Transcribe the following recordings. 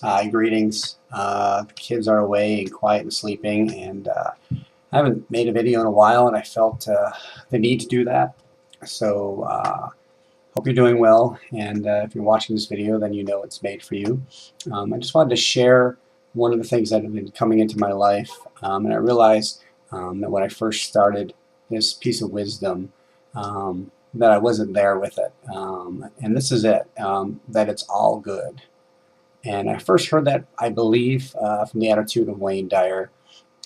Greetings. The kids are away and quiet and sleeping, and I haven't made a video in a while, and I felt the need to do that. So, hope you're doing well, and if you're watching this video, then you know it's made for you. I just wanted to share one of the things that have been coming into my life, and I realized that when I first started this piece of wisdom, that I wasn't there with it. And this is it, that it's all good. And I first heard that, I believe, from the attitude of Wayne Dyer,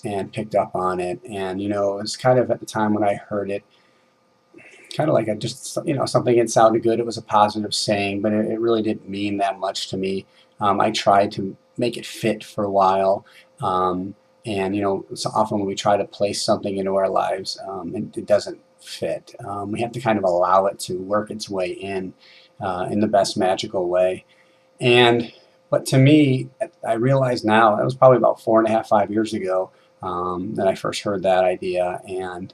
and picked up on it. And it was kind of at the time when I heard it, kind of like something that sounded good. It was a positive saying, but it really didn't mean that much to me. I tried to make it fit for a while. And so often when we try to place something into our lives, it doesn't fit. We have to kind of allow it to work its way in the best magical way. But to me, I realize now, that was probably about 4.5, 5 years ago, that I first heard that idea, and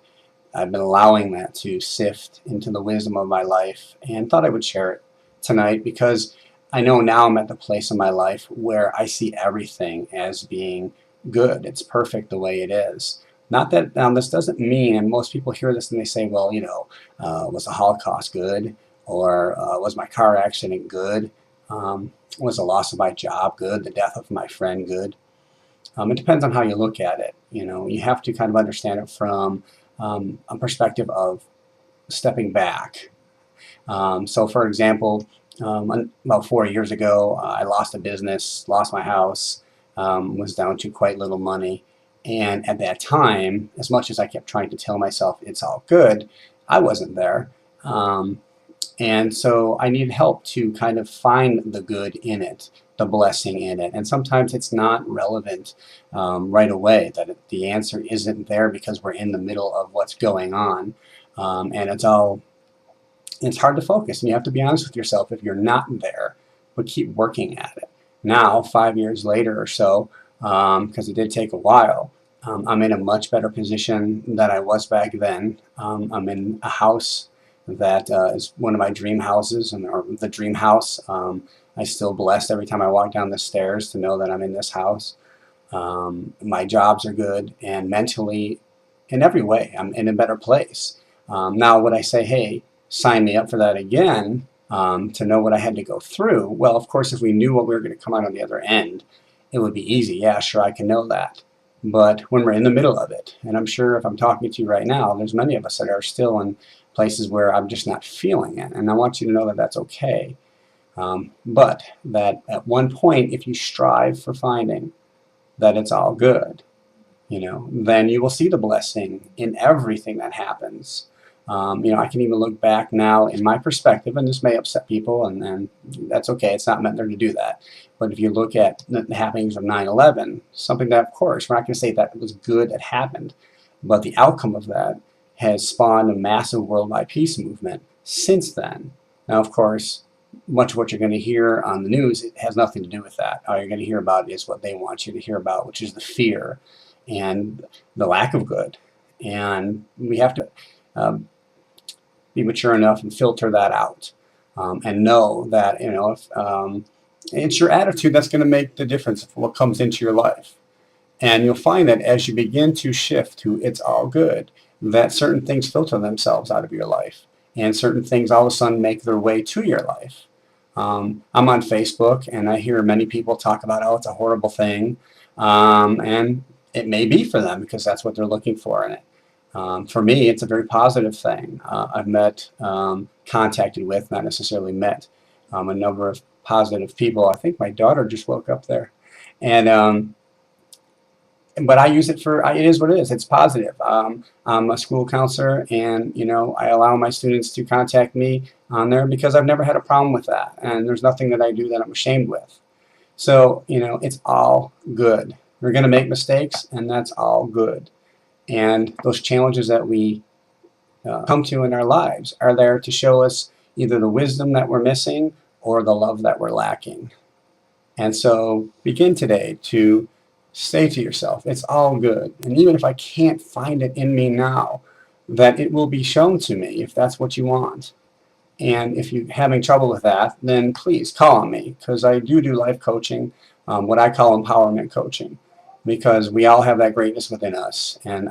I've been allowing that to sift into the wisdom of my life, and thought I would share it tonight because I know now I'm at the place in my life where I see everything as being good. It's perfect the way it is. Not that this doesn't mean, and most people hear this and they say, well, was the Holocaust good? Or was my car accident good? Was the loss of my job good? The death of my friend good? It depends on how you look at it. You have to kind of understand it from a perspective of stepping back. So for example, about 4 years ago, I lost a business, lost my house, was down to quite little money. And at that time, as much as I kept trying to tell myself it's all good, I wasn't there. And so I needed help to kind of find the good in it, the blessing in it. And sometimes it's not relevant right away, that the answer isn't there because we're in the middle of what's going on. And it's hard to focus. And you have to be honest with yourself if you're not there, but keep working at it. Now, 5 years later or so, because it did take a while, I'm in a much better position than I was back then. I'm in a house that is one of my dream houses, or the dream house. I still blessed every time I walk down the stairs to know that I'm in this house. My jobs are good, and mentally, in every way, I'm in a better place. Now, would I say, hey, sign me up for that again, to know what I had to go through? Well, of course, if we knew what we were going to come out on the other end, it would be easy. Yeah, sure, I can know that. But when we're in the middle of it, and I'm sure if I'm talking to you right now, there's many of us that are still in places where I'm just not feeling it, and I want you to know that that's okay. But that at one point, if you strive for finding that it's all good, then you will see the blessing in everything that happens. I can even look back now in my perspective, and this may upset people, and that's okay. It's not meant there to do that. But if you look at the happenings of 9/11, something that, of course, we're not going to say that it was good that happened, but the outcome of that has spawned a massive worldwide peace movement since then. Now, of course, much of what you're going to hear on the news, it has nothing to do with that. All you're going to hear about is what they want you to hear about, which is the fear and the lack of good. And we have to be mature enough and filter that out, and know that if it's your attitude that's going to make the difference of what comes into your life. And you'll find that as you begin to shift to it's all good, that certain things filter themselves out of your life, and certain things all of a sudden make their way to your life. I'm on Facebook, and I hear many people talk about, oh, it's a horrible thing, and it may be for them because that's what they're looking for in it. For me, it's a very positive thing. I've met, contacted with, not necessarily met, a number of positive people. I think my daughter just woke up there. And but I use it for, it is what it is. It's positive. I'm a school counselor, and I allow my students to contact me on there because I've never had a problem with that, and there's nothing that I do that I'm ashamed with. So it's all good. We're going to make mistakes, and that's all good. And those challenges that we come to in our lives are there to show us either the wisdom that we're missing or the love that we're lacking. And so begin today to say to yourself, it's all good. And even if I can't find it in me now, that it will be shown to me if that's what you want. And if you're having trouble with that, then please call on me, because I do life coaching. what I call empowerment coaching, because we all have that greatness within us. And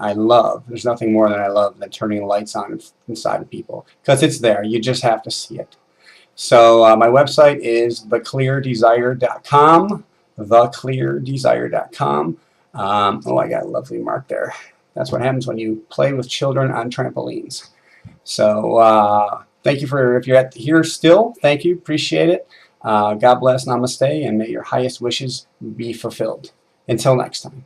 there's nothing more that I love than turning the lights on inside of people, because it's there. You just have to see it. So my website is thecleardesire.com, thecleardesire.com. Oh, I got a lovely mark there. That's what happens when you play with children on trampolines. So thank you if you're here still, thank you, appreciate it. God bless, namaste, and may your highest wishes be fulfilled. Until next time.